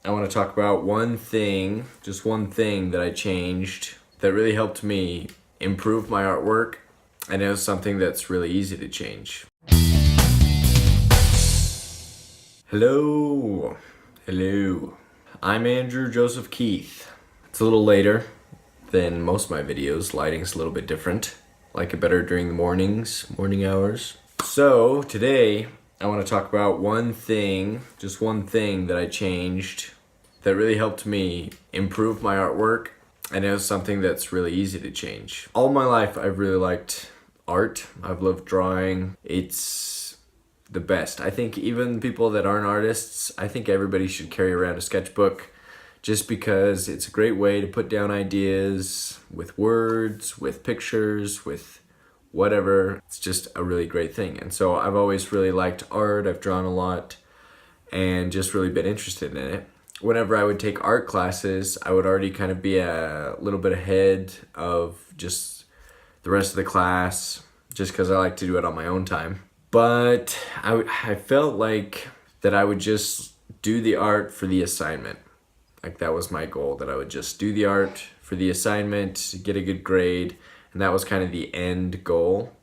I want to talk about one thing, just one thing that I changed that really helped me improve my artwork, and it was something that's really easy to change. Hello. Hello. I'm Andrew Joseph Keith. It's a little later than most of my videos. Lighting's a little bit different. Like it better during the morning hours. So today I want to talk about one thing, just one thing that I changed that really helped me improve my artwork, and it was something that's really easy to change. All my life I've really liked art. I've loved drawing. It's the best. I think even people that aren't artists, I think everybody should carry around a sketchbook just because it's a great way to put down ideas with words, with pictures, with whatever. It's just a really great thing. And so I've always really liked art. I've drawn a lot and just really been interested in it. Whenever I would take art classes, I would already kind of be a little bit ahead of just the rest of the class just because I like to do it on my own time. But I felt like that I would just do the art for the assignment. Like that was my goal, that I would just do the art for the assignment, get a good grade, and that was kind of the end goal.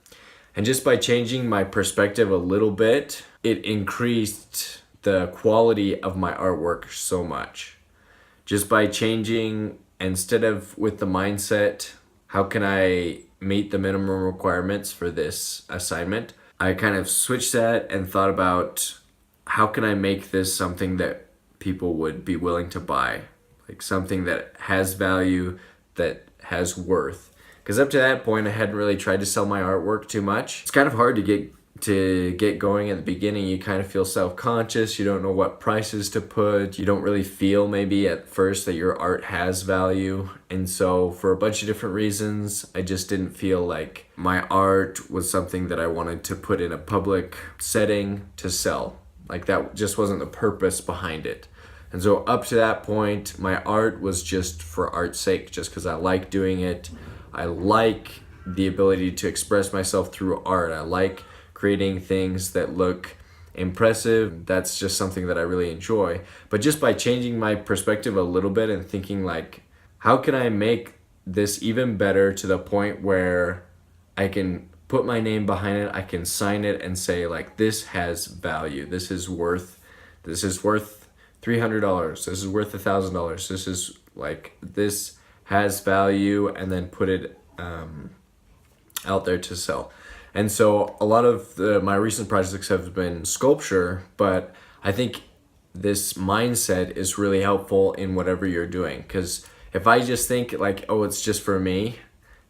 And just by changing my perspective a little bit, it increased the quality of my artwork so much. Just by changing, instead of with the mindset, how can I meet the minimum requirements for this assignment? I kind of switched that and thought about how can I make this something that people would be willing to buy, like something that has value, that has worth. Because up to that point, I hadn't really tried to sell my artwork too much. It's kind of hard to get going at the beginning. You kind of feel self-conscious. You don't know what prices to put. You don't really feel maybe at first that your art has value. And so for a bunch of different reasons, I just didn't feel like my art was something that I wanted to put in a public setting to sell. Like that just wasn't the purpose behind it. And so up to that point, my art was just for art's sake, just because I like doing it. I like the ability to express myself through art. I like creating things that look impressive. That's just something that I really enjoy. But just by changing my perspective a little bit and thinking like, how can I make this even better to the point where I can put my name behind it, I can sign it and say like, this has value. This is worth $300. This is worth $1,000. This is like, this has value, and then put it out there to sell. And so a lot of my recent projects have been sculpture, but I think this mindset is really helpful in whatever you're doing. Because if I just think like, oh, it's just for me,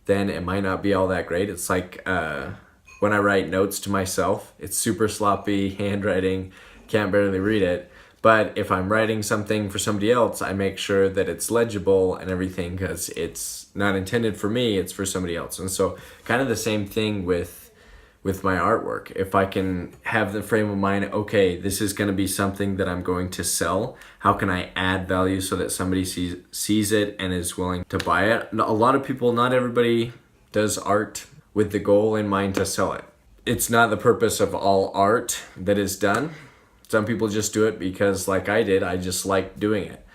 then it might not be all that great. It's like when I write notes to myself, it's super sloppy handwriting, can't barely read it. But if I'm writing something for somebody else, I make sure that it's legible and everything because it's not intended for me, it's for somebody else. And so kind of the same thing with my artwork. If I can have the frame of mind, okay, this is going to be something that I'm going to sell. How can I add value so that somebody sees it and is willing to buy it? A lot of people, not everybody does art with the goal in mind to sell it. It's not the purpose of all art that is done. Some people just do it because, like I did, I just like doing it.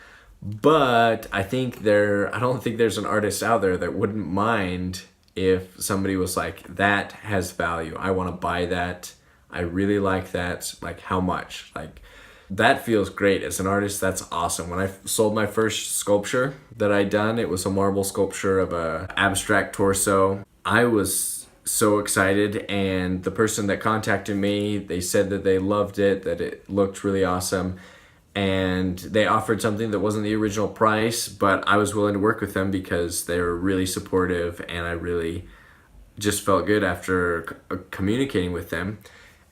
But I don't think there's an artist out there that wouldn't mind if somebody was like, that has value. I want to buy that. I really like that. Like, how much? Like, that feels great. As an artist, that's awesome. When I sold my first sculpture that I done, it was a marble sculpture of a abstract torso. I was so excited, and the person that contacted me, they said that they loved it, that it looked really awesome, and they offered something that wasn't the original price, but I was willing to work with them because they were really supportive, and I really just felt good after communicating with them.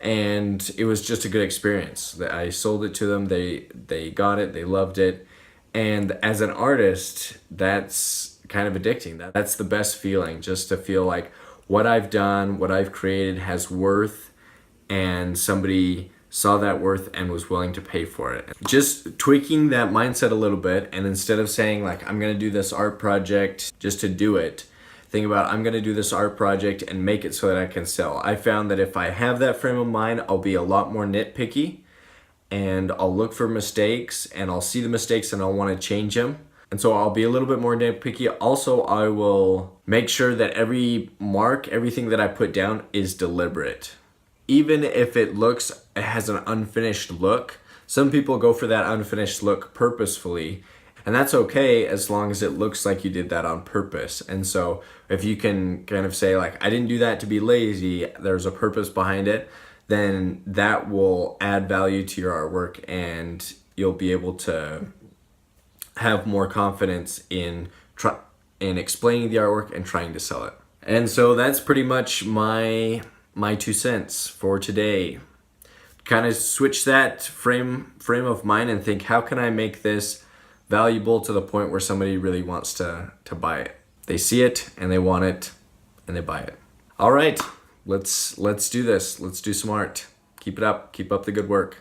And it was just a good experience. I sold it to them, they got it, they loved it. And as an artist, that's kind of addicting. That's the best feeling, just to feel like what I've done, what I've created has worth, and somebody saw that worth and was willing to pay for it. Just tweaking that mindset a little bit, and instead of saying like, I'm gonna do this art project just to do it, think about, I'm gonna do this art project and make it so that I can sell. I found that if I have that frame of mind, I'll be a lot more nitpicky, and I'll look for mistakes and I'll see the mistakes and I'll want to change them. And so I'll be a little bit more nitpicky. Also, I will make sure that every mark, everything that I put down is deliberate. Even if it has an unfinished look, some people go for that unfinished look purposefully, and that's okay as long as it looks like you did that on purpose. And so if you can kind of say like, I didn't do that to be lazy, there's a purpose behind it, then that will add value to your artwork and you'll be able to have more confidence in explaining the artwork and trying to sell it. And so that's pretty much my 2 cents for today. Kind of switch that frame of mind and think, how can I make this valuable to the point where somebody really wants to buy it? They see it and they want it and they buy it. All right, let's do this. Let's do some art. Keep it up. Keep up the good work.